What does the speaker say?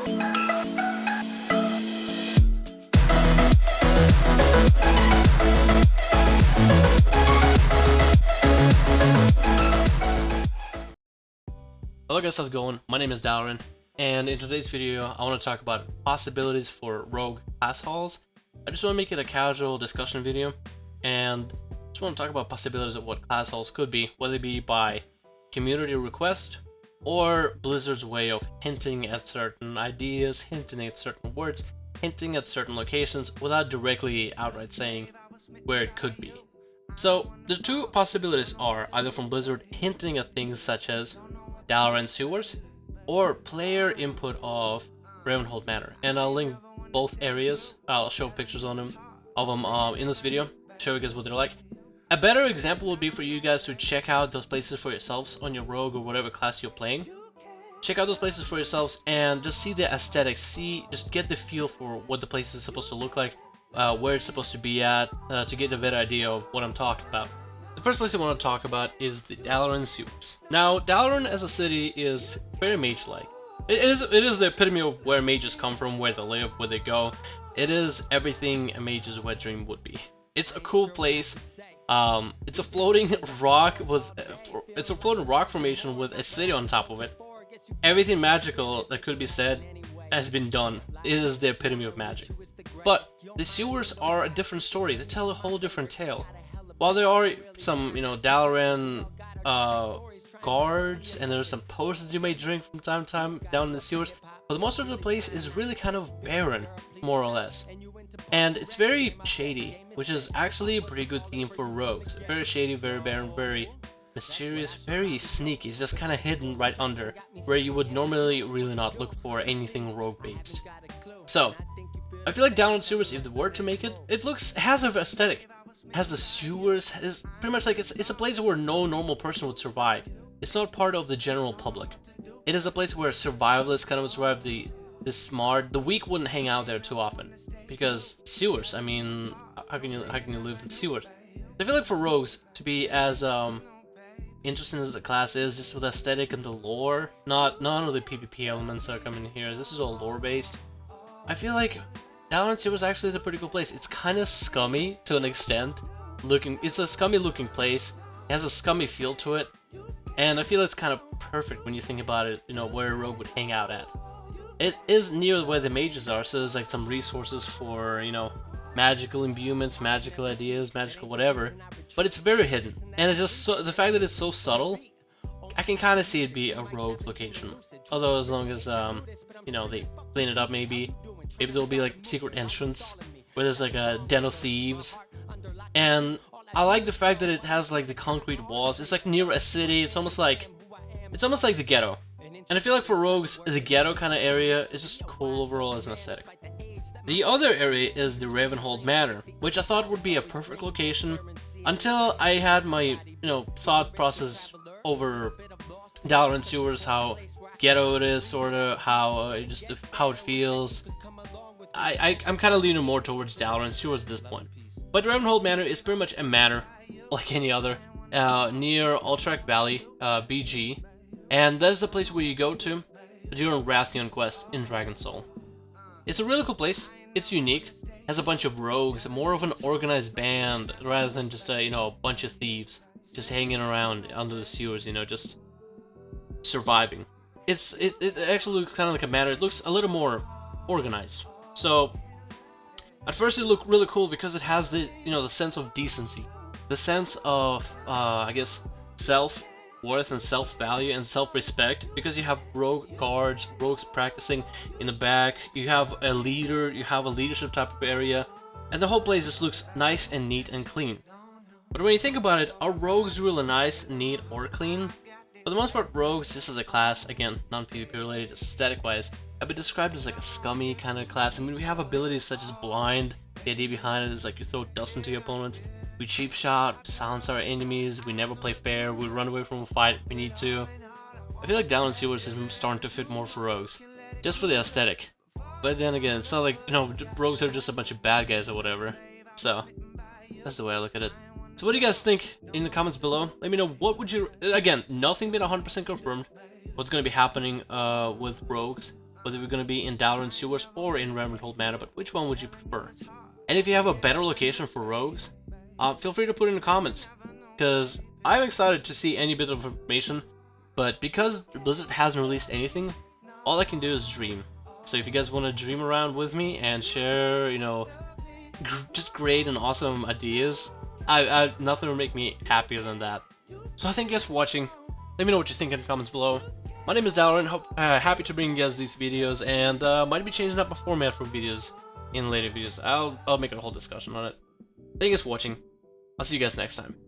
Hello guys, how's it going? My name is Dalaran, and in today's video I want to talk about possibilities for rogue class halls. I just want to make it a casual discussion video, and just want to talk about possibilities of what class halls could be, whether it be by community request or Blizzard's way of hinting at certain ideas, hinting at certain words, hinting at certain locations without directly outright saying where it could be. So the two possibilities are either from Blizzard hinting at things such as Dalaran sewers, or player input of Ravenhold manor, and I'll link both areas. I'll show pictures of them in this video, show you guys what they're like. A better example would be for you guys to check out those places for yourselves on your rogue or whatever class you're playing. Check out those places for yourselves and just see the aesthetics, just get the feel for what the place is supposed to look like, where it's supposed to be at, to get a better idea of what I'm talking about. The first place I want to talk about is the Dalaran sewers. Now, Dalaran as a city is very mage-like. It is the epitome of where mages come from, where they live, where they go. It is everything a mage's wet dream would be. It's a cool place. It's a floating rock formation with a city on top of it. Everything magical that could be said has been done. It is the epitome of magic. But the sewers are a different story. They tell a whole different tale. While there are some, Dalaran guards, and there's some potions you may drink from time to time down in the sewers, but the most of the place is really kind of barren, more or less. And it's very shady, which is actually a pretty good theme for rogues. Very shady, very barren, very mysterious, very sneaky. It's just kind of hidden right under, where you would normally really not look for anything rogue-based. So, I feel like Dalaran sewers, if they were to make it, it has an aesthetic. Has the sewers, is pretty much like it's a place where no normal person would survive. It's not part of the general public. It is a place where survivalists kind of would survive. The smart, the weak wouldn't hang out there too often, because sewers. I mean, how can you live in sewers? I feel like for rogues to be as interesting as the class is, just with aesthetic and the lore, none of the PvP elements are coming in here. This is all lore based. I feel like Dalaran sewers actually is a pretty cool place. It's kind of scummy to an extent. It's a scummy looking place. It has a scummy feel to it. And I feel it's kind of perfect when you think about it, where a rogue would hang out at. It is near where the mages are, so there's like some resources for, magical imbuements, magical ideas, magical whatever. But it's very hidden. And it's just the fact that it's so subtle, I can kind of see it be a rogue location. Although as long as, they clean it up maybe there'll be like secret entrance where there's like a den of thieves. And I like the fact that it has like the concrete walls. It's like near a city. It's almost like the ghetto. And I feel like for rogues, the ghetto kind of area is just cool overall as an aesthetic. The other area is the Ravenhold manor, which I thought would be a perfect location until I had my, thought process over Dalaran sewers, how ghetto it is, sort of, how it feels. I'm kind of leaning more towards Dalaran sewers at this point. But Ravenhold manor is pretty much a manor, like any other, near Alterac Valley, BG, and that is the place where you go to during Wrathion quest in Dragon Soul. It's a really cool place. It's unique. Has a bunch of rogues, more of an organized band rather than just a bunch of thieves just hanging around under the sewers, just surviving. It actually looks kind of like a manor. It looks a little more organized. So at first it looked really cool because it has the the sense of decency, the sense of I guess self-worth and self-value and self-respect, because you have rogues practicing in the back. You have a leader. You have a leadership type of area, and the whole place just looks nice and neat and clean. But when you think about it, are rogues really nice, neat, or clean? For the most part, rogues, just as a class, again, non-PvP related, aesthetic-wise, have been described as like a scummy kind of class. I mean, we have abilities such as blind. The idea behind it is like you throw dust into your opponents. We cheap shot, silence our enemies. We never play fair. We run away from a fight if we need to. I feel like Dalaran sewers is starting to fit more for rogues, just for the aesthetic. But then again, it's not like rogues are just a bunch of bad guys or whatever. So that's the way I look at it. So what do you guys think in the comments below? Let me know, what would you... Again, nothing been 100% confirmed what's going to be happening with rogues. whether we're going to be in Dalaran Sewers or in Ravenhold Manor, but which one would you prefer? And if you have a better location for rogues, feel free to put it in the comments, because I'm excited to see any bit of information, but because Blizzard hasn't released anything, all I can do is dream. So if you guys want to dream around with me and share, you know, just great and awesome ideas, nothing would make me happier than that. So thank you guys for watching. Let me know what you think in the comments below. My name is Dalaran, happy to bring you guys these videos, and might be changing up my format for videos in later videos. I'll make a whole discussion on it. Thank you guys for watching. I'll see you guys next time.